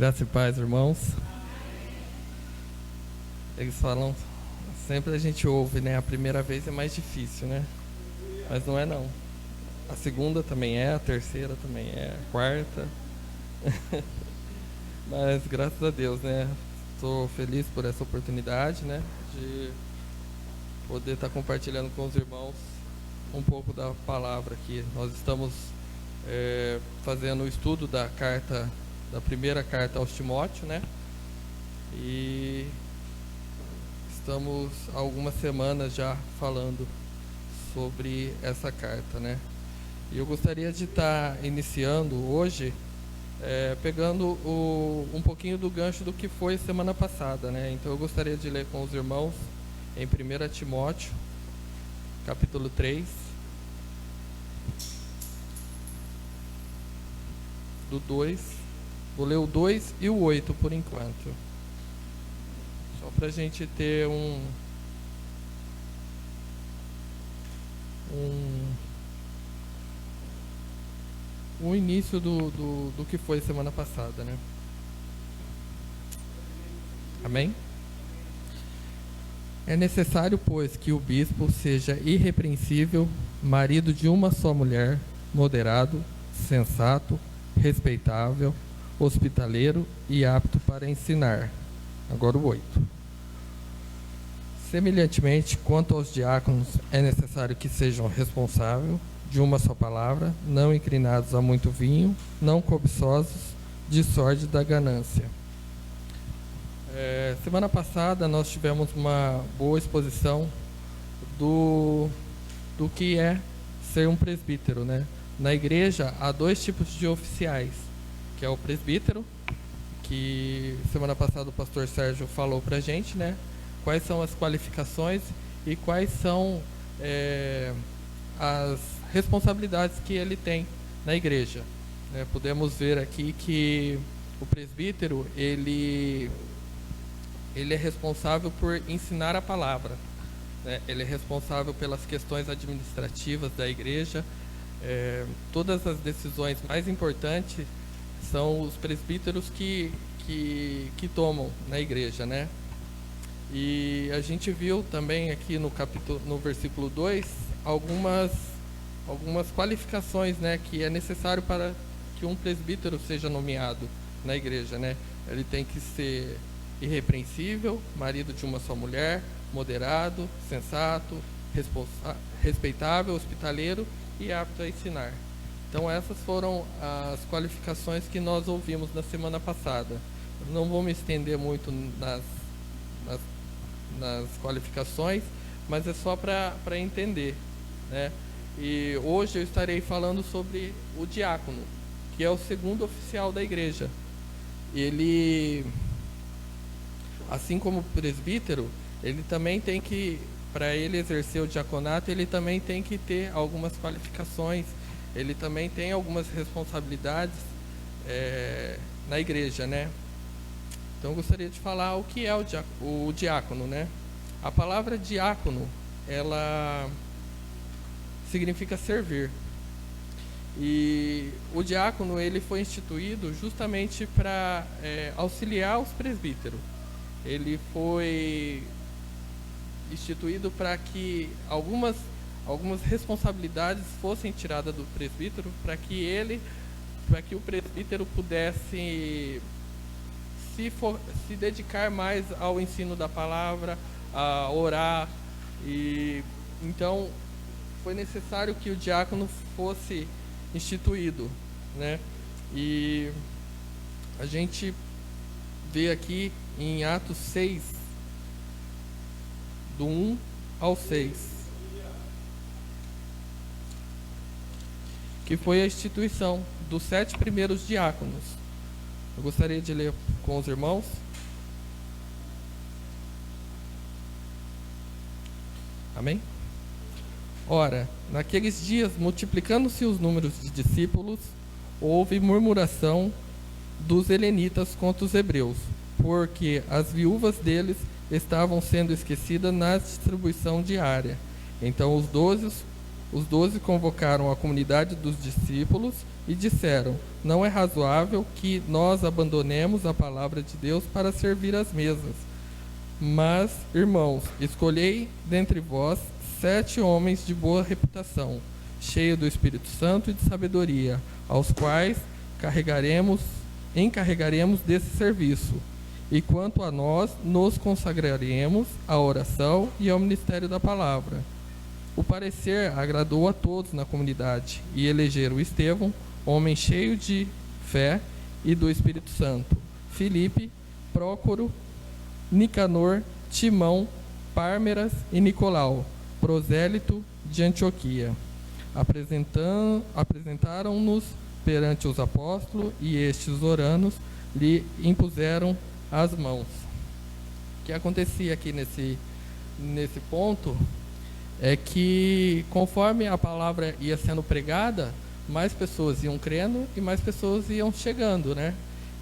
Graça e paz, irmãos. Eles falam, sempre a gente ouve, né? A primeira vez é mais difícil, né? Mas não é não. A segunda também é, a terceira também é, a quarta. Mas graças a Deus, né? Estou feliz por essa oportunidade, né? De poder estar compartilhando com os irmãos um pouco da palavra aqui. Nós estamos fazendo o estudo da primeira carta aos Timóteo, né? E estamos há algumas semanas já falando sobre essa carta, né? E eu gostaria de estar iniciando hoje pegando um pouquinho do gancho do que foi semana passada, né? Então eu gostaria de ler com os irmãos em 1 Timóteo, capítulo 3, do 2, vou ler o 2 e o 8 por enquanto, só para a gente ter o início do que foi semana passada, né? Amém? É necessário, pois, que o bispo seja irrepreensível, marido de uma só mulher, moderado, sensato, respeitável, hospitaleiro e apto para ensinar. Agora o 8. Semelhantemente, quanto aos diáconos, é necessário que sejam responsáveis, de uma só palavra, não inclinados a muito vinho, não cobiçosos, de sorte da ganância. Semana passada nós tivemos uma boa exposição do que é ser um presbítero, né? Na igreja há dois tipos de oficiais, que é o presbítero, que semana passada o pastor Sérgio falou pra gente, né? Quais são as qualificações e quais são as responsabilidades que ele tem na igreja, né? Podemos ver aqui que o presbítero, ele é responsável por ensinar a palavra, né? Ele é responsável pelas questões administrativas da igreja. Todas as decisões mais importantes são os presbíteros que tomam na igreja, né? E a gente viu também aqui no versículo 2 algumas qualificações, né, que é necessário para que um presbítero seja nomeado na igreja, né? Ele tem que ser irrepreensível, marido de uma só mulher, moderado, sensato, respeitável, hospitaleiro e apto a ensinar. Então essas foram as qualificações que nós ouvimos na semana passada. Eu não vou me estender muito nas qualificações, mas é só para entender, né? E hoje eu estarei falando sobre o diácono, que é o segundo oficial da igreja. Ele, assim como o presbítero, ele também tem que, para ele exercer o diaconato, ele também tem que ter algumas qualificações, ele também tem algumas responsabilidades na igreja, né? Então eu gostaria de falar o que é o diácono, né? A palavra diácono, ela significa servir. E o diácono, ele foi instituído justamente para auxiliar os presbíteros. Ele foi instituído para que algumas responsabilidades fossem tiradas do presbítero, para que o presbítero pudesse se dedicar mais ao ensino da palavra, a orar. E então foi necessário que o diácono fosse instituído, né? E a gente vê aqui em Atos 6, do 1 ao 6, que foi a instituição dos 7 primeiros diáconos. Eu gostaria de ler com os irmãos. Amém? Ora, naqueles dias, multiplicando-se os números de discípulos, houve murmuração dos helenitas contra os hebreus, porque as viúvas deles estavam sendo esquecidas na distribuição diária. Então os Os 12 convocaram a comunidade dos discípulos e disseram: não é razoável que nós abandonemos a palavra de Deus para servir às mesas. Mas, irmãos, escolhei dentre vós 7 homens de boa reputação, cheios do Espírito Santo e de sabedoria, aos quais encarregaremos desse serviço. E quanto a nós, nos consagraremos à oração e ao ministério da palavra. O parecer agradou a todos na comunidade, e elegeram Estevão, homem cheio de fé e do Espírito Santo, Filipe, Prócoro, Nicanor, Timão, Pármeras e Nicolau, prosélito de Antioquia. Apresentaram-nos perante os apóstolos, e estes, orando, lhe impuseram as mãos. O que acontecia aqui nesse ponto é que, conforme a palavra ia sendo pregada, mais pessoas iam crendo e mais pessoas iam chegando, né?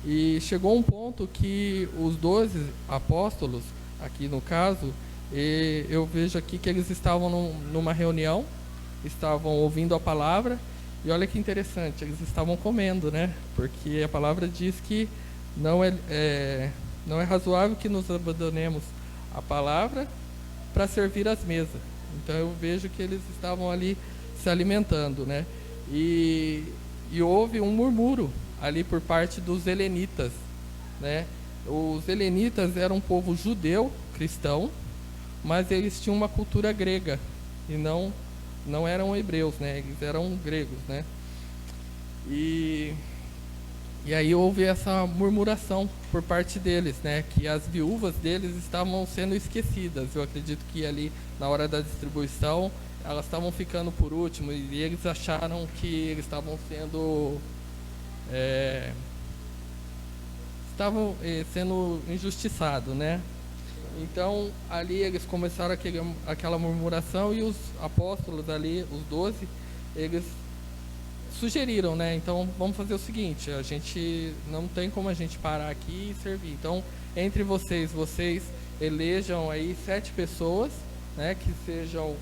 E chegou um ponto que os 12 apóstolos, aqui no caso, eu vejo aqui que eles estavam numa reunião, estavam ouvindo a palavra, e olha que interessante, eles estavam comendo, né? Porque a palavra diz que não é razoável que nos abandonemos a palavra para servir às mesas. Então eu vejo que eles estavam ali se alimentando, né? E houve um murmúrio ali por parte dos helenitas, né? Os helenitas eram um povo judeu, cristão, mas eles tinham uma cultura grega e não eram hebreus, né? Eles eram gregos, né? E aí houve essa murmuração por parte deles, né? Que as viúvas deles estavam sendo esquecidas. Eu acredito que ali na hora da distribuição elas estavam ficando por último, e eles acharam que eles estavam sendo injustiçados, né? Então ali eles começaram aquela murmuração, e os apóstolos ali, os 12, eles sugeriram, né? Então vamos fazer o seguinte: a gente não tem como a gente parar aqui e servir. Então, entre vocês elejam aí 7 pessoas, né? Que sejam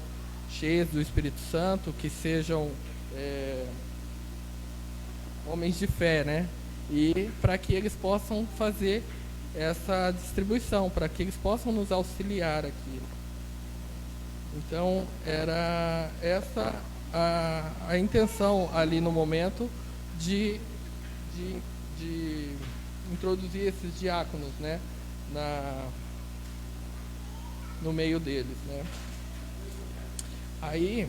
cheias do Espírito Santo, que sejam homens de fé, né? E para que eles possam fazer essa distribuição, para que eles possam nos auxiliar aqui. Então era essa a intenção ali no momento de introduzir esses diáconos, né, no meio deles, né. Aí,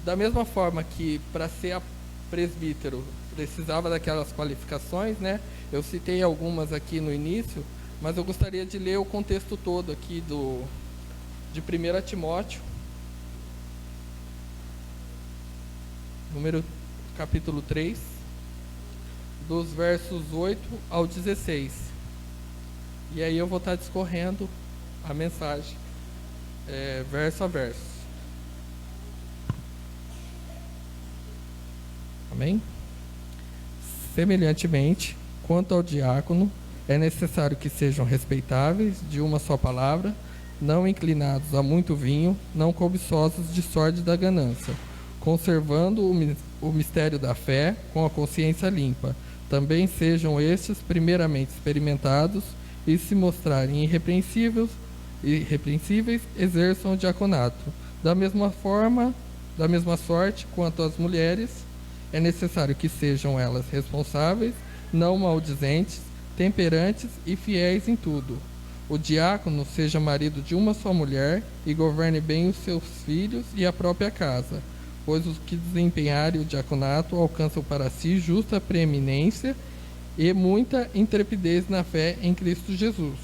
da mesma forma que para ser presbítero precisava daquelas qualificações, né, eu citei algumas aqui no início, mas eu gostaria de ler o contexto todo aqui de 1 Timóteo, capítulo 3, dos versos 8 ao 16. E aí eu vou estar discorrendo a mensagem, verso a verso. Amém? Semelhantemente, quanto ao diácono, é necessário que sejam respeitáveis, de uma só palavra, não inclinados a muito vinho, não cobiçosos de sórdida ganância, conservando o mistério da fé com a consciência limpa. Também sejam estes primeiramente experimentados, e se mostrarem irrepreensíveis, exerçam o diaconato. Da mesma sorte, quanto às mulheres, é necessário que sejam elas responsáveis, não maldizentes, temperantes e fiéis em tudo. O diácono seja marido de uma só mulher e governe bem os seus filhos e a própria casa, pois os que desempenharem o diaconato alcançam para si justa preeminência e muita intrepidez na fé em Cristo Jesus.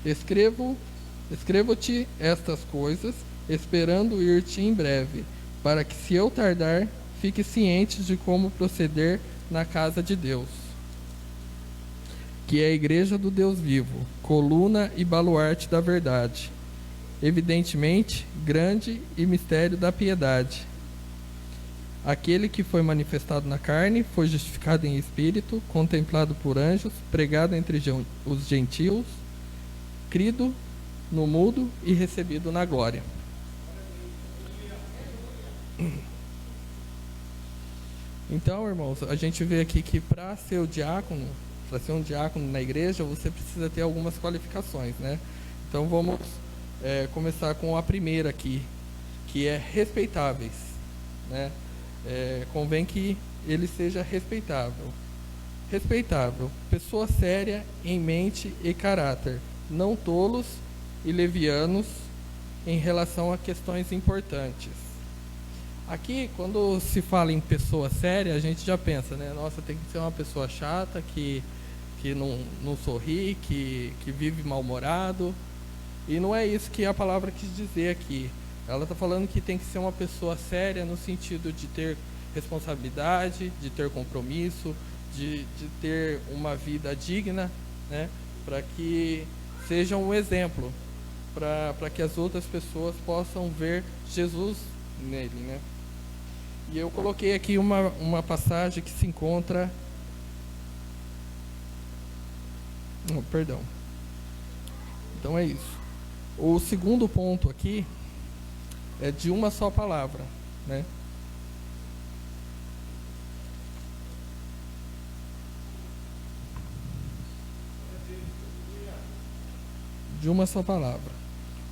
Escrevo-te estas coisas, esperando ir-te em breve, para que, se eu tardar, fique ciente de como proceder na casa de Deus, que é a igreja do Deus vivo, coluna e baluarte da verdade, evidentemente grande e mistério da piedade. Aquele que foi manifestado na carne, foi justificado em espírito, contemplado por anjos, pregado entre os gentios, crido no mudo e recebido na glória. Então, irmãos, a gente vê aqui que para ser um diácono na igreja, você precisa ter algumas qualificações, né? Então vamos começar com a primeira aqui, que é respeitáveis, né? Convém que ele seja respeitável. Respeitável, pessoa séria em mente e caráter, não tolos e levianos em relação a questões importantes. Aqui, quando se fala em pessoa séria, a gente já pensa, né? Nossa, tem que ser uma pessoa chata, que não sorri, que vive mal-humorado. E não é isso que a palavra quis dizer aqui. Ela está falando que tem que ser uma pessoa séria no sentido de ter responsabilidade, de ter compromisso, de ter uma vida digna, né? Para que seja um exemplo, para que as outras pessoas possam ver Jesus nele, né? E eu coloquei aqui uma passagem que se encontra... Não, perdão. Então é isso. O segundo ponto aqui é de uma só palavra, né? De uma só palavra.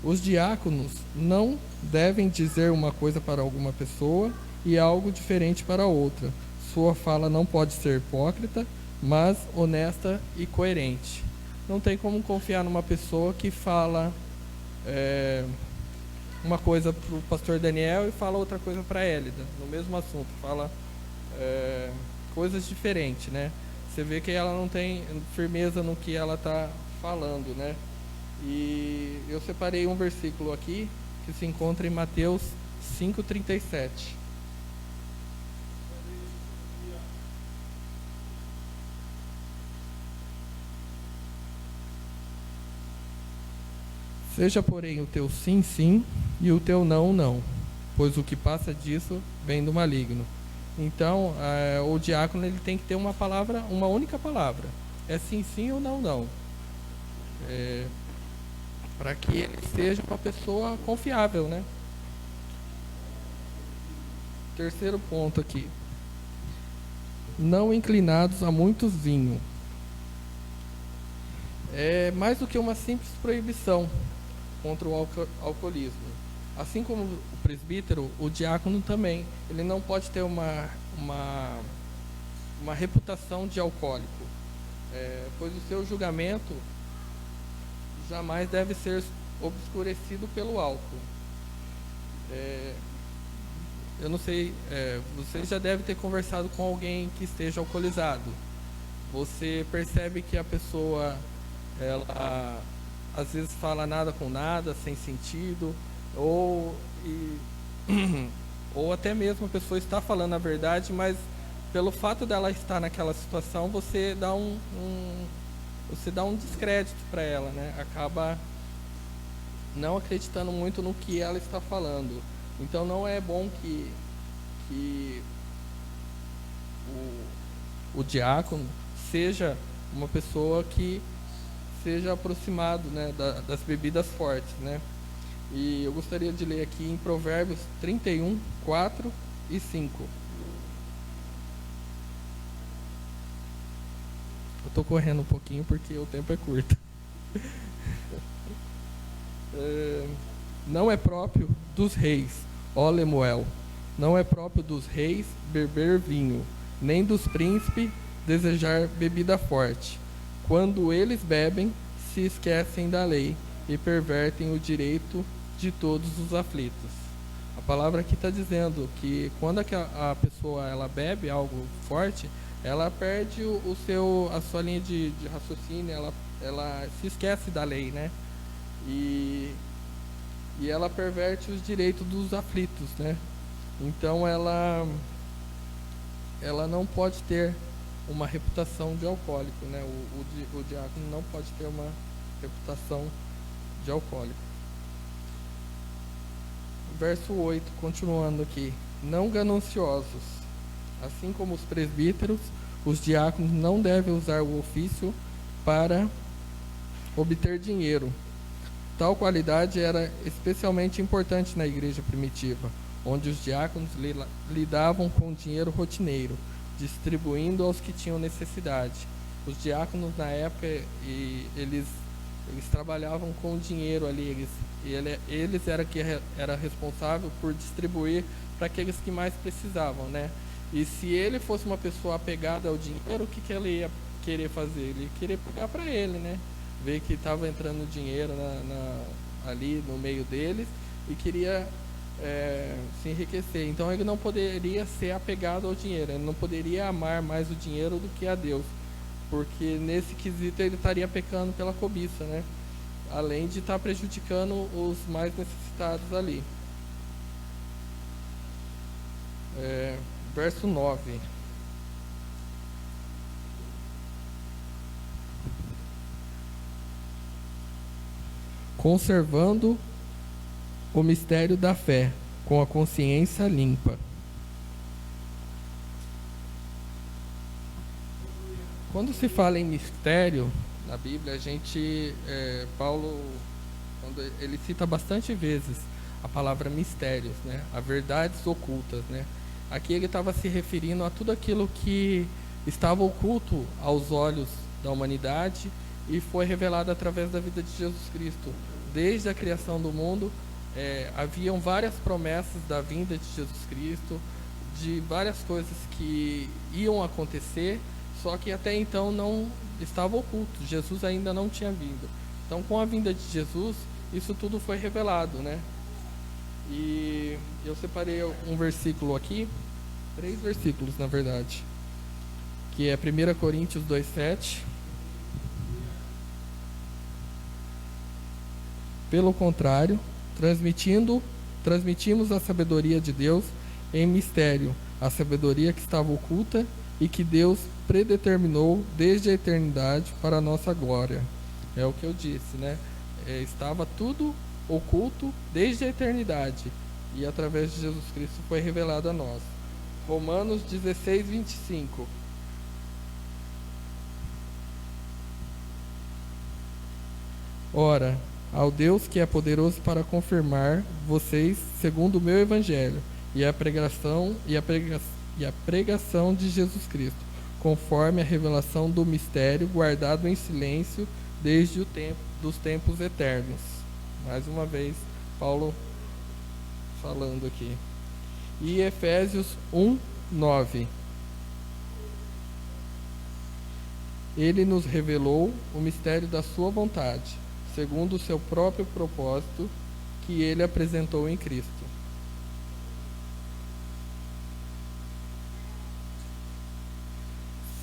Os diáconos não devem dizer uma coisa para alguma pessoa e algo diferente para outra. Sua fala não pode ser hipócrita, mas honesta e coerente. Não tem como confiar numa pessoa que fala uma coisa para o pastor Daniel e fala outra coisa para a Hélida, no mesmo assunto, fala coisas diferentes, né? Você vê que ela não tem firmeza no que ela está falando, né? E eu separei um versículo aqui que se encontra em Mateus 5:37. Seja, porém, o teu sim, sim, e o teu não, não, pois o que passa disso vem do maligno. Então, o diácono ele tem que ter uma palavra, uma única palavra. É sim, sim ou não, não. Para que ele seja uma pessoa confiável, né? Terceiro ponto aqui. Não inclinados a muito vinho. É mais do que uma simples proibição contra o alcoolismo. Assim como o presbítero, o diácono também. Ele não pode ter uma reputação de alcoólico, pois o seu julgamento jamais deve ser obscurecido pelo álcool. Eu não sei, você já deve ter conversado com alguém que esteja alcoolizado. Você percebe que a pessoa, ela às vezes fala nada com nada, sem sentido, ou até mesmo a pessoa está falando a verdade, mas pelo fato dela estar naquela situação, você dá um descrédito para ela, né? Acaba não acreditando muito no que ela está falando. Então não é bom que o diácono seja uma pessoa que seja aproximado, né, das bebidas fortes, né? E eu gostaria de ler aqui em Provérbios 31, 4 e 5. Eu estou correndo um pouquinho porque o tempo é curto. Não é próprio dos reis, ó Lemuel, não é próprio dos reis beber vinho, nem dos príncipes desejar bebida forte. Quando eles bebem, se esquecem da lei e pervertem o direito de todos os aflitos. A palavra aqui está dizendo que quando a pessoa ela bebe algo forte, ela perde a sua linha de raciocínio, ela se esquece da lei, né? E ela perverte os direitos dos aflitos, né? Então ela não pode ter uma reputação de alcoólico, né? O diácono não pode ter uma reputação de alcoólico. Verso 8, continuando aqui. Não gananciosos. Assim como os presbíteros, os diáconos não devem usar o ofício para obter dinheiro. Tal qualidade era especialmente importante na igreja primitiva, onde os diáconos lidavam com dinheiro rotineiro, distribuindo aos que tinham necessidade. Os diáconos na época, eles trabalhavam com dinheiro ali, eles eram que era responsável por distribuir para aqueles que mais precisavam, né? E se ele fosse uma pessoa apegada ao dinheiro, o que ele ia querer fazer? Ele ia querer pegar para ele, né? Ver que estava entrando dinheiro ali no meio deles e queria se enriquecer. Então ele não poderia ser apegado ao dinheiro, ele não poderia amar mais o dinheiro do que a Deus, porque nesse quesito ele estaria pecando pela cobiça, né? Além de estar prejudicando os mais necessitados ali. Verso 9. Conservando o mistério da fé, com a consciência limpa. Quando se fala em mistério, na Bíblia, Paulo, ele cita bastante vezes a palavra mistérios, né? A verdades ocultas, né? Aqui ele estava se referindo a tudo aquilo que estava oculto aos olhos da humanidade e foi revelado através da vida de Jesus Cristo. Desde a criação do mundo, haviam várias promessas da vinda de Jesus Cristo, de várias coisas que iam acontecer, só que até então não estava oculto, Jesus ainda não tinha vindo. Então, com a vinda de Jesus, isso tudo foi revelado, né? E eu separei um versículo aqui, 3 versículos na verdade, que é 1 Coríntios 2:7. Pelo contrário, transmitimos a sabedoria de Deus em mistério, a sabedoria que estava oculta e que Deus predeterminou desde a eternidade para a nossa glória. É o que eu disse, né? Estava tudo oculto desde a eternidade e através de Jesus Cristo foi revelado a nós. Romanos 16:25. Ora, ao Deus que é poderoso para confirmar vocês segundo o meu evangelho e a pregação de Jesus Cristo, conforme a revelação do mistério guardado em silêncio desde dos tempos eternos. Mais uma vez, Paulo falando aqui. E Efésios 1:9. Ele nos revelou o mistério da sua vontade, segundo o seu próprio propósito, que ele apresentou em Cristo.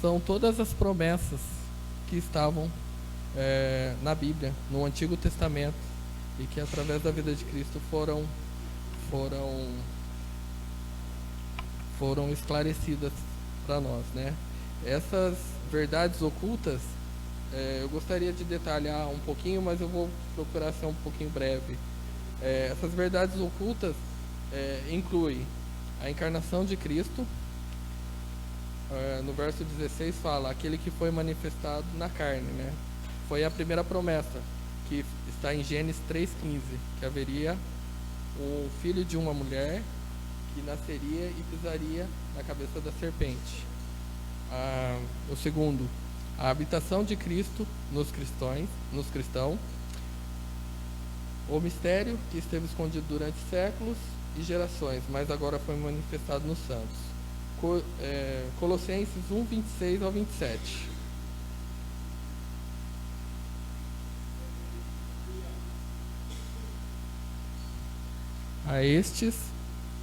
São todas as promessas que estavam na Bíblia, no Antigo Testamento, e que através da vida de Cristo foram esclarecidas para nós, né? Essas verdades ocultas, eu gostaria de detalhar um pouquinho, mas eu vou procurar ser um pouquinho breve. Essas verdades ocultas incluem a encarnação de Cristo. No verso 16 fala, aquele que foi manifestado na carne, né? Foi a primeira promessa, que está em Gênesis 3:15, que haveria um filho de uma mulher que nasceria e pisaria na cabeça da serpente. O segundo, a habitação de Cristo nos cristãos, o mistério que esteve escondido durante séculos e gerações, mas agora foi manifestado nos santos. Colossenses 1:26 ao 27. A estes,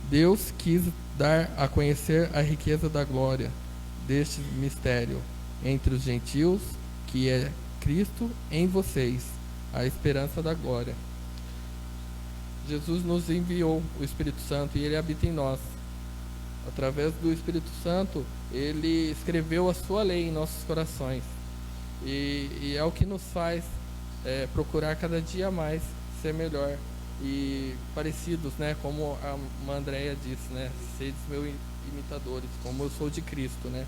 Deus quis dar a conhecer a riqueza da glória deste mistério entre os gentios, que é Cristo em vocês, a esperança da glória. Jesus nos enviou o Espírito Santo e ele habita em nós. Através do Espírito Santo, ele escreveu a sua lei em nossos corações. E é o que nos faz procurar cada dia mais ser melhor e parecidos, né? Como a Andréia disse, né? Sedes meus imitadores, como eu sou de Cristo, né?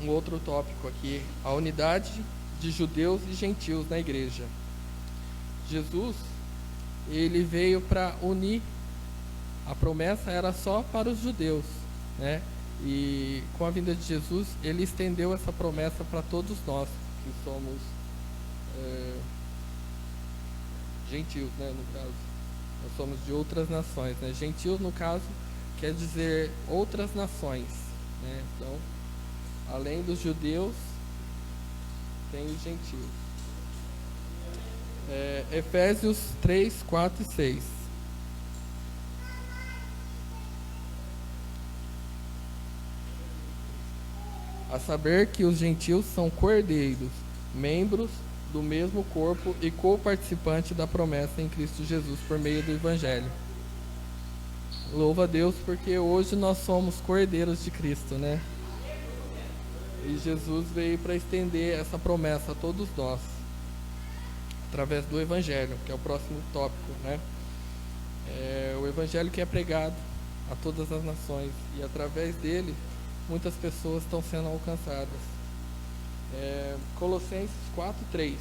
Um outro tópico aqui, a unidade de judeus e gentios na igreja. Jesus, ele veio para unir. A promessa era só para os judeus, né? E com a vinda de Jesus, ele estendeu essa promessa para todos nós, que somos gentios, né, no caso. Nós somos de outras nações, né? Gentios, no caso, quer dizer outras nações, né? Então, além dos judeus, tem os gentios. Efésios 3, 4 e 6. A saber que os gentios são cordeiros, membros do mesmo corpo e co-participantes da promessa em Cristo Jesus por meio do Evangelho. Louva a Deus, porque hoje nós somos cordeiros de Cristo, né? E Jesus veio para estender essa promessa a todos nós, através do Evangelho, que é o próximo tópico, né? O Evangelho que é pregado a todas as nações, e através dele muitas pessoas estão sendo alcançadas. Colossenses 4:3.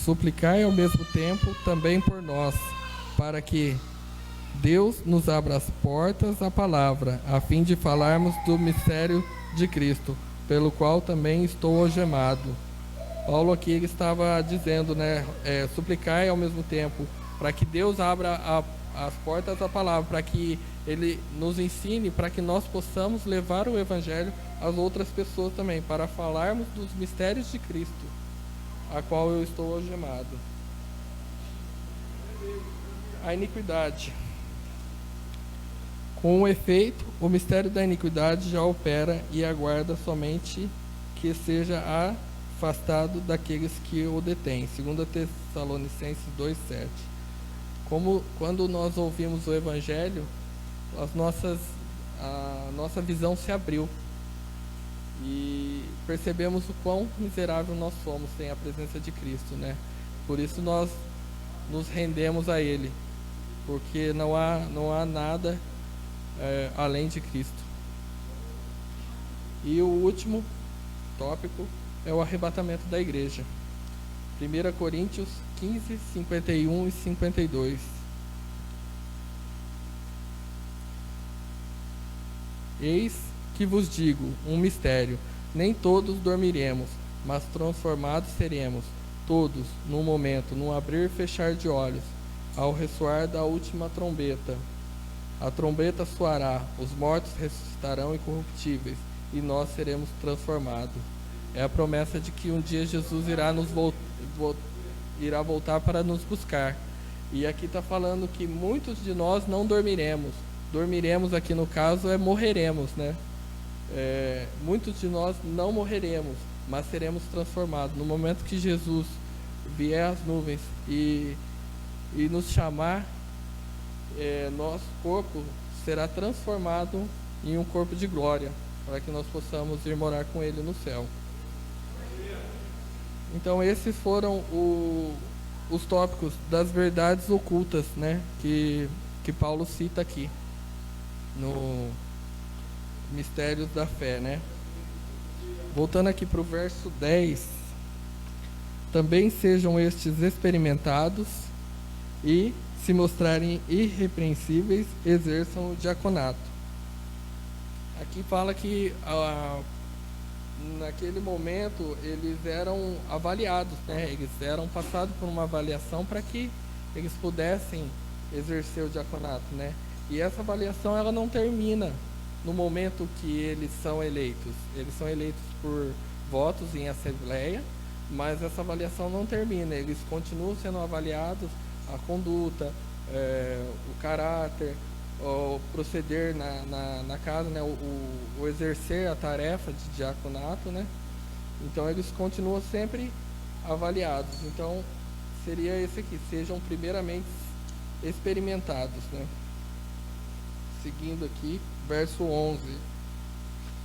Suplicai ao mesmo tempo também por nós, para que Deus nos abra as portas à palavra, a fim de falarmos do mistério de Cristo, pelo qual também estou algemado. Paulo aqui ele estava dizendo, né, suplicai ao mesmo tempo, para que Deus abra as portas à palavra, para que Ele nos ensine, para que nós possamos levar o Evangelho às outras pessoas também, para falarmos dos mistérios de Cristo, a qual eu estou algemado. A iniquidade. Com efeito, o mistério da iniquidade já opera e aguarda somente que seja afastado daqueles que o detêm. 2 Tessalonicenses 2:7. Como quando nós ouvimos o Evangelho, a nossa visão se abriu e percebemos o quão miserável nós somos sem a presença de Cristo, né? Por isso nós nos rendemos a Ele, porque não há nada além de Cristo. E o último tópico é o arrebatamento da igreja. 1 Coríntios 15, 51 e 52. Eis que vos digo um mistério: nem todos dormiremos, mas transformados seremos, todos, num momento, num abrir e fechar de olhos, ao ressoar da última trombeta. A trombeta soará, os mortos ressuscitarão incorruptíveis, e nós seremos transformados. É a promessa de que um dia Jesus irá voltar para nos buscar. E aqui está falando que muitos de nós não dormiremos. Dormiremos aqui no caso morreremos, né? Muitos de nós não morreremos, mas seremos transformados. No momento que Jesus vier às nuvens e nos chamar, nosso corpo será transformado em um corpo de glória, para que nós possamos ir morar com Ele no céu. Então esses foram os tópicos das verdades ocultas, né, que Paulo cita aqui no Mistérios da Fé, né? Voltando aqui para o verso 10. Também sejam estes experimentados e, se mostrarem irrepreensíveis, exerçam o diaconato. Aqui fala que naquele momento eles eram avaliados, né? Eles eram passados por uma avaliação para que eles pudessem exercer o diaconato, né? E essa avaliação ela não termina no momento que eles são eleitos. Eles são eleitos por votos em assembleia, mas essa avaliação não termina. Eles continuam sendo avaliados a conduta, o caráter, o proceder na casa, né? o exercer a tarefa de diaconato, né? Então eles continuam sempre avaliados. Então seria esse aqui: sejam primeiramente experimentados, né? Seguindo aqui, verso 11.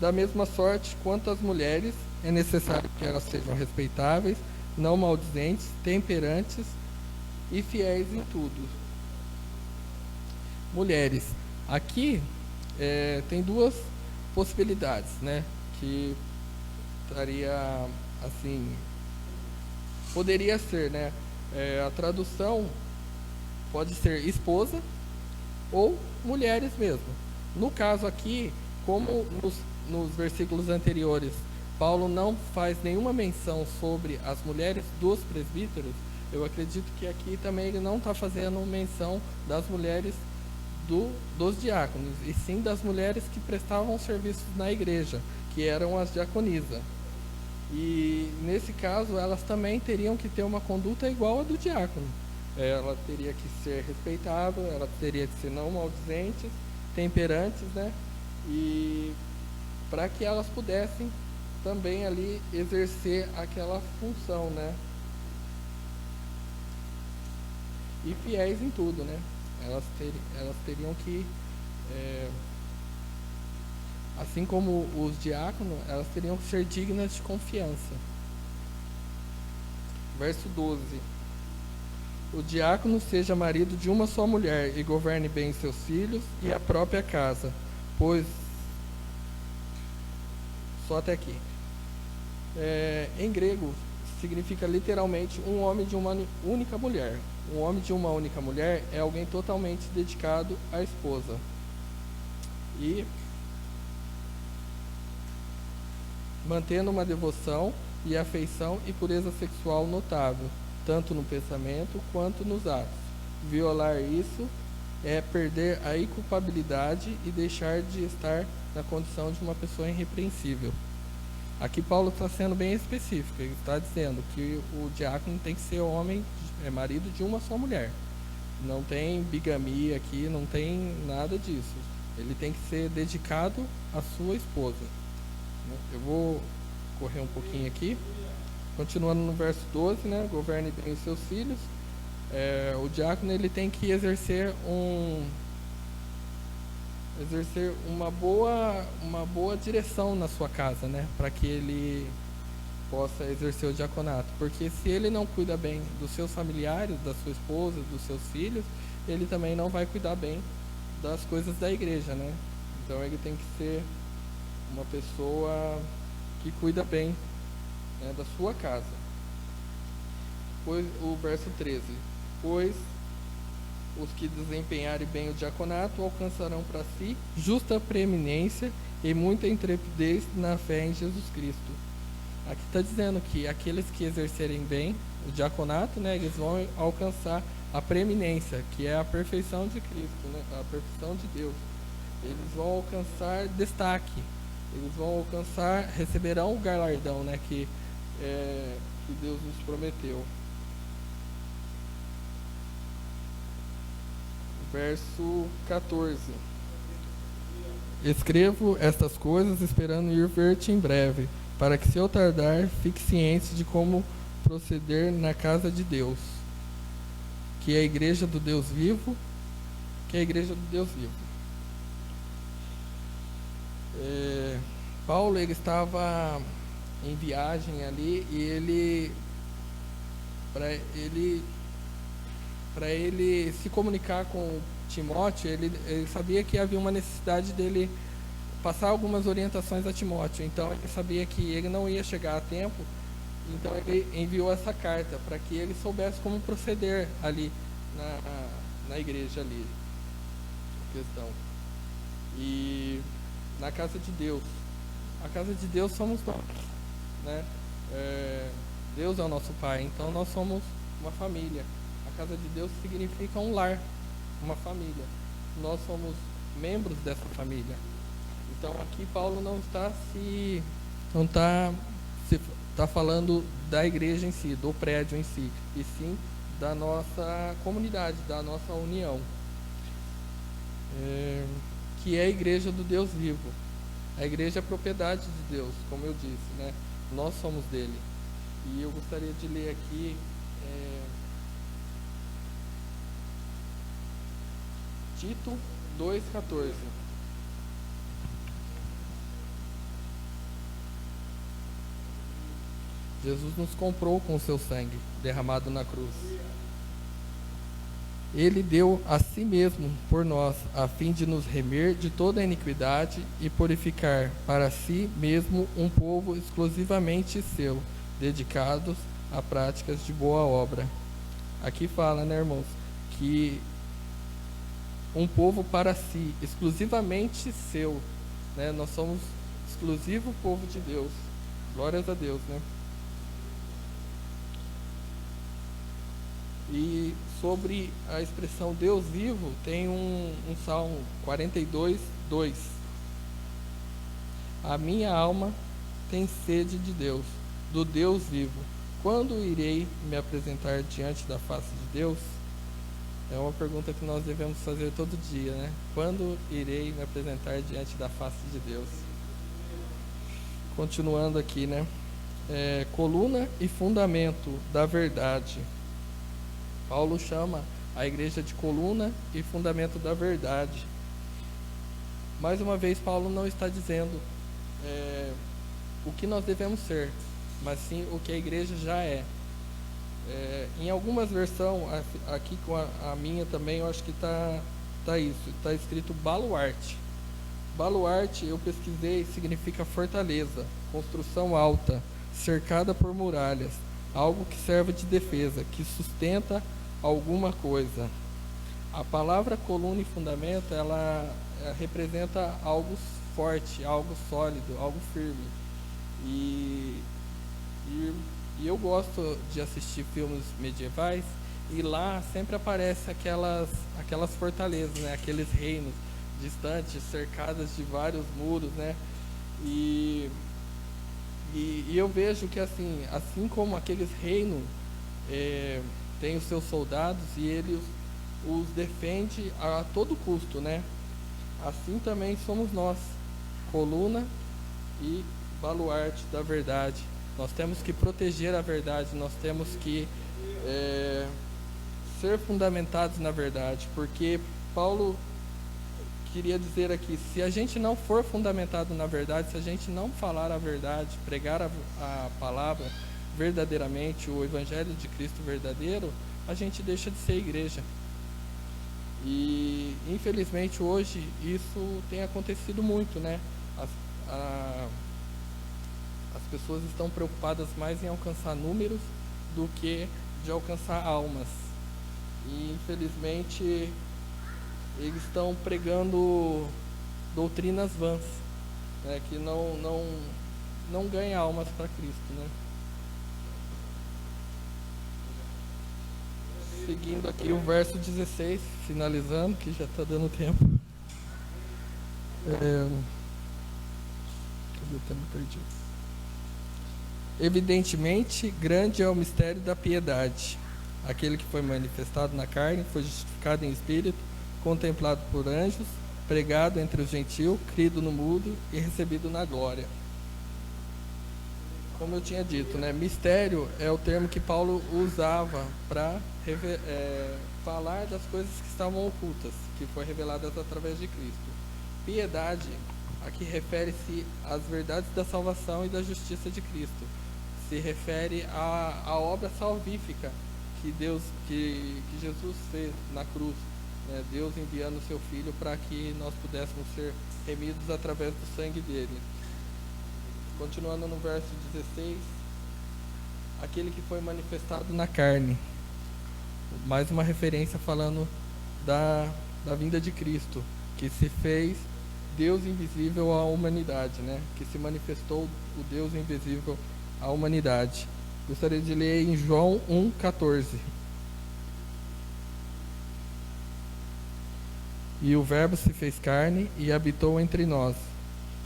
Da mesma sorte, quanto às mulheres, é necessário que elas sejam respeitáveis, não maldizentes, temperantes e fiéis em tudo. Mulheres, aqui tem duas possibilidades, né, que estaria assim, poderia ser, né? A tradução pode ser esposa ou mulheres mesmo. No caso aqui, como nos versículos anteriores, Paulo não faz nenhuma menção sobre as mulheres dos presbíteros, eu acredito que aqui também ele não está fazendo menção das mulheres dos diáconos, e sim das mulheres que prestavam serviços na igreja, que eram as diaconisas. E nesse caso, elas também teriam que ter uma conduta igual à do diácono. Ela teria que ser respeitável, ela teria que ser não maldizentes, temperantes, né? E para que elas pudessem também ali exercer aquela função, né? E fiéis em tudo, né? Elas teriam que, assim como os diáconos, elas teriam que ser dignas de confiança. Verso 12. O diácono seja marido de uma só mulher e governe bem seus filhos e a própria casa, pois... Só até aqui. Em grego, significa literalmente um homem de uma única mulher. Um homem de uma única mulher é alguém totalmente dedicado à esposa. E mantendo uma devoção e afeição e pureza sexual notável, tanto no pensamento quanto nos atos. Violar isso é perder a inculpabilidade e deixar de estar na condição de uma pessoa irrepreensível. Aqui Paulo está sendo bem específico, ele está dizendo que o diácono tem que ser homem, marido de uma só mulher. Não tem bigamia aqui, não tem nada disso. Ele tem que ser dedicado à sua esposa. Eu vou correr um pouquinho aqui. Continuando no verso 12, né? Governe bem os seus filhos. O diácono ele tem que exercer uma boa direção na sua casa, né? Para que ele possa exercer o diaconato. Porque se ele não cuida bem dos seus familiares, da sua esposa, dos seus filhos, ele também não vai cuidar bem das coisas da igreja, né? Então ele tem que ser uma pessoa que cuida bem, né, da sua casa. Pois, o verso 13: pois os que desempenharem bem o diaconato alcançarão para si justa preeminência e muita intrepidez na fé em Jesus Cristo. Aqui está dizendo que aqueles que exercerem bem o diaconato, né, eles vão alcançar a preeminência, que é a perfeição de Cristo, né, a perfeição de Deus. Eles vão alcançar destaque, eles vão alcançar, receberão o galardão, né, que Deus nos prometeu. Verso 14. Escrevo estas coisas esperando ir ver-te em breve, para que, se eu tardar, fique ciente de como proceder na casa de Deus, que é a igreja do Deus vivo, Paulo ele estava em viagem ali e para ele se comunicar com Timóteo, ele sabia que havia uma necessidade dele passar algumas orientações a Timóteo. Então ele sabia que ele não ia chegar a tempo, então ele enviou essa carta para que ele soubesse como proceder ali na igreja ali, questão. E na casa de Deus, a casa de Deus somos nós, né? Deus é o nosso Pai, então nós somos uma família. A casa de Deus significa um lar, uma família. Nós somos membros dessa família. Então aqui Paulo não está falando da igreja em si, do prédio em si, e sim da nossa comunidade, da nossa união, que é a igreja do Deus vivo. A igreja é propriedade de Deus, como eu disse, né? Nós somos dele. E eu gostaria de ler aqui Tito 2,14. Jesus nos comprou com o seu sangue derramado na cruz. Ele deu a si mesmo por nós, a fim de nos remir de toda a iniquidade e purificar para si mesmo um povo exclusivamente seu, dedicados a práticas de boa obra. Aqui fala, né, irmãos, que um povo para si, exclusivamente seu, né? Nós somos exclusivo povo de Deus. Glórias a Deus, né? E sobre a expressão Deus vivo, tem um Salmo 42, 2. A minha alma tem sede de Deus, do Deus vivo. Quando irei me apresentar diante da face de Deus? É uma pergunta que nós devemos fazer todo dia, né? Quando irei me apresentar diante da face de Deus? Continuando aqui, né? Coluna e fundamento da verdade. Paulo chama a igreja de coluna e fundamento da verdade. Mais uma vez, Paulo não está dizendo o que nós devemos ser, mas sim o que a igreja já é. Em algumas versões, aqui com a minha também, eu acho que tá isso, está escrito baluarte. Baluarte, eu pesquisei, significa fortaleza, construção alta, cercada por muralhas, algo que serve de defesa, que sustenta alguma coisa. A palavra coluna e fundamento, ela representa algo forte, algo sólido, algo firme. E eu gosto de assistir filmes medievais, e lá sempre aparece aquelas fortalezas, né? Aqueles reinos distantes, cercadas de vários muros, né? E eu vejo que assim como aqueles reinos têm os seus soldados e ele os defende a todo custo, né? Assim também somos nós, coluna e baluarte da verdade. Nós temos que proteger a verdade, nós temos que ser fundamentados na verdade, porque Paulo queria dizer aqui, se a gente não for fundamentado na verdade, se a gente não falar a verdade, pregar a palavra verdadeiramente, o evangelho de Cristo verdadeiro, a gente deixa de ser igreja. E infelizmente hoje isso tem acontecido muito, né? As pessoas estão preocupadas mais em alcançar números do que de alcançar almas. E infelizmente eles estão pregando doutrinas vãs, né, que não ganham almas para Cristo, né? Seguindo aqui o verso 16, finalizando, que já está dando tempo. Cadê o tempo perdido? Evidentemente, grande é o mistério da piedade. Aquele que foi manifestado na carne, foi justificado em espírito, contemplado por anjos, pregado entre os gentios, crido no mundo e recebido na glória. Como eu tinha dito, né? Mistério é o termo que Paulo usava para falar das coisas que estavam ocultas, que foram reveladas através de Cristo. Piedade, aqui refere-se às verdades da salvação e da justiça de Cristo. Se refere à obra salvífica que Jesus fez na cruz, né? Deus enviando o seu Filho para que nós pudéssemos ser remidos através do sangue dele. Continuando no verso 16, aquele que foi manifestado na carne. Mais uma referência falando da vinda de Cristo, que se fez Deus invisível à humanidade, né? Que se manifestou o Deus invisível à humanidade. Gostaria de ler em João 1,14. E o Verbo se fez carne e habitou entre nós,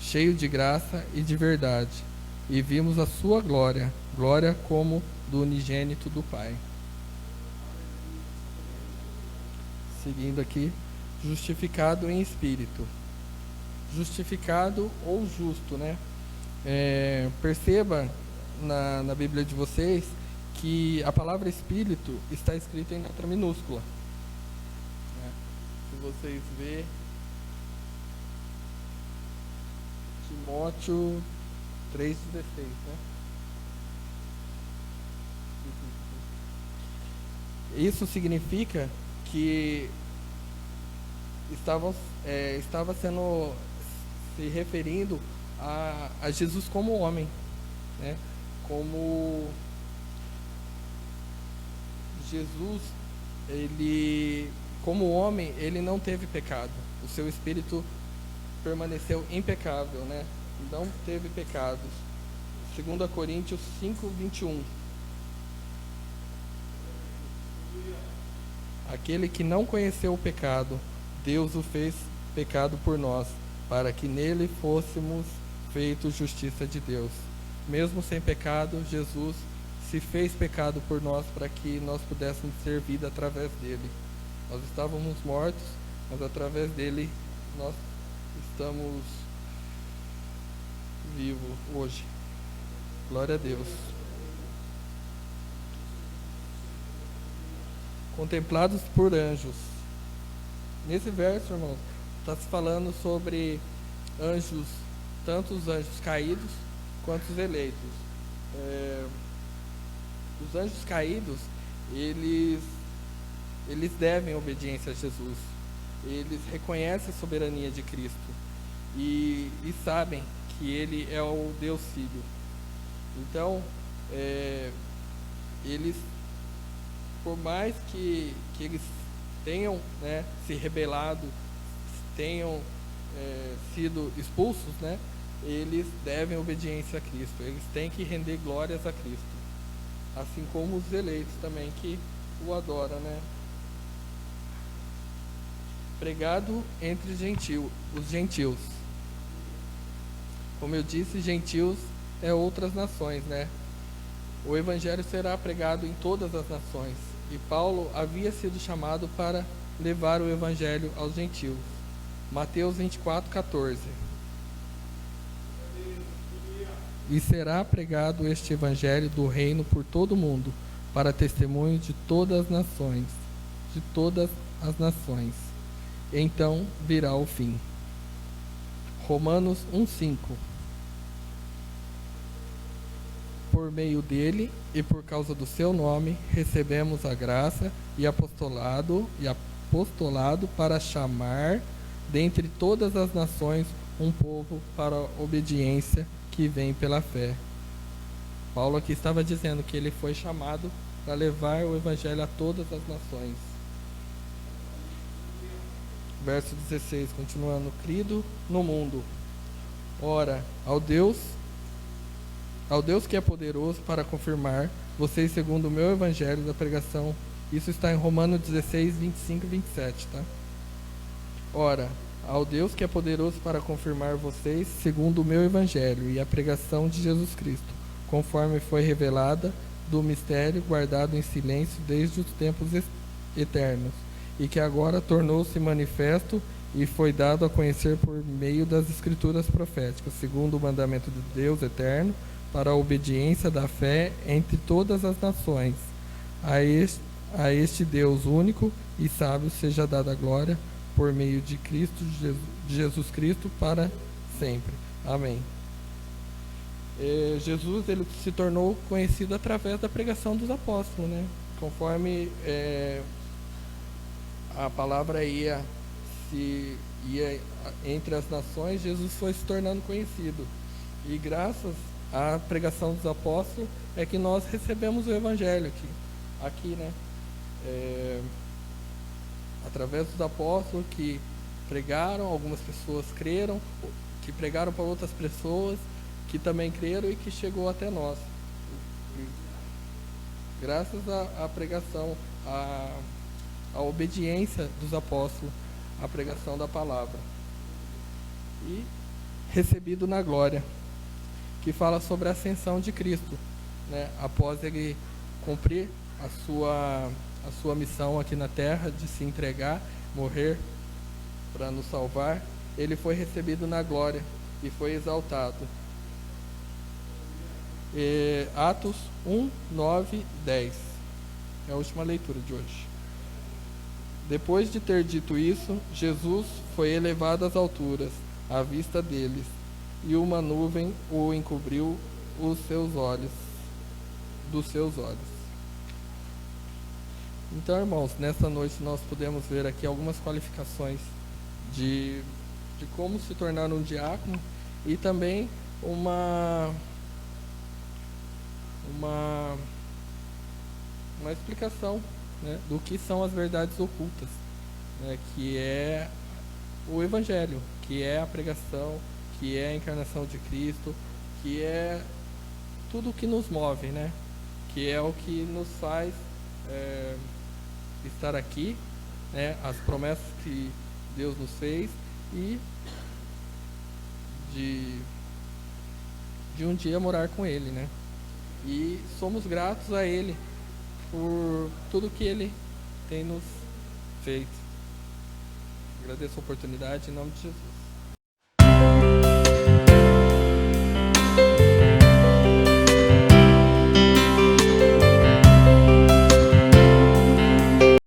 cheio de graça e de verdade, e vimos a sua glória, glória como do unigênito do Pai. Seguindo aqui, justificado em espírito. Justificado ou justo, né? Perceba na Bíblia de vocês que a palavra espírito está escrita em letra minúscula. Se vocês verem, Timóteo 3,16, né? Isso significa que estava sendo se referindo a Jesus como homem, né? Como Jesus, ele, como homem, ele não teve pecado. O seu espírito permaneceu impecável, né? Não teve pecados. 2 Coríntios 5, 21. Aquele que não conheceu o pecado, Deus o fez pecado por nós, para que nele fôssemos feitos justiça de Deus. Mesmo sem pecado, Jesus se fez pecado por nós, para que nós pudéssemos ter vida através dele. Nós estávamos mortos, mas através dele nós estamos vivos hoje. Glória a Deus. Contemplados por anjos. Nesse verso, irmãos, está se falando sobre anjos, tanto os anjos caídos quanto os eleitos. Os anjos caídos, eles devem obediência a Jesus. Eles reconhecem a soberania de Cristo e sabem que Ele é o Deus Filho. Então, eles, por mais que eles tenham, né, se rebelado, tenham sido expulsos, né, eles devem obediência a Cristo. Eles têm que render glórias a Cristo, assim como os eleitos também que o adoram, né? Pregado entre os gentios. Como eu disse, gentios é outras nações, né? O evangelho será pregado em todas as nações. E Paulo havia sido chamado para levar o evangelho aos gentios. Mateus 24, 14. E será pregado este evangelho do reino por todo o mundo, para testemunho de todas as nações, Então virá o fim. Romanos 1:5. Por meio dele e por causa do seu nome, recebemos a graça e apostolado para chamar dentre todas as nações um povo para a obediência que vem pela fé. Paulo aqui estava dizendo que ele foi chamado para levar o evangelho a todas as nações. Verso 16, continuando: crido no mundo. Ora, ao Deus que é poderoso para confirmar vocês segundo o meu evangelho da pregação. Isso está em Romanos 16, 25 e 27, tá? Ora, ao Deus que é poderoso para confirmar vocês segundo o meu evangelho e a pregação de Jesus Cristo, conforme foi revelada do mistério guardado em silêncio desde os tempos eternos, e que agora tornou-se manifesto e foi dado a conhecer por meio das escrituras proféticas, segundo o mandamento de Deus eterno, para a obediência da fé entre todas as nações. A este Deus único e sábio seja dada a glória por meio de Cristo, de Jesus Cristo, para sempre. Amém. Jesus, ele se tornou conhecido através da pregação dos apóstolos, né? Conforme a palavra ia entre as nações, Jesus foi se tornando conhecido. E graças à pregação dos apóstolos é que nós recebemos o evangelho aqui, né? Através dos apóstolos que pregaram, algumas pessoas creram, que pregaram para outras pessoas que também creram e que chegou até nós. Graças à pregação, à obediência dos apóstolos, à pregação da palavra. E recebido na glória, que fala sobre a ascensão de Cristo, né? Após ele cumprir a sua missão aqui na terra, de se entregar, morrer para nos salvar, ele foi recebido na glória e foi exaltado. Atos 1, 9, 10 é a última leitura de hoje. Depois de ter dito isso, Jesus foi elevado às alturas, à vista deles, e uma nuvem o encobriu dos seus olhos. Então, irmãos, nessa noite nós podemos ver aqui algumas qualificações de como se tornar um diácono e também uma explicação, né, do que são as verdades ocultas, né, que é o Evangelho, que é a pregação, que é a encarnação de Cristo, que é tudo o que nos move, né, que é o que nos faz estar aqui, né, as promessas que Deus nos fez e de um dia morar com Ele, né? E somos gratos a Ele por tudo que Ele tem nos feito. Agradeço a oportunidade em nome de Jesus.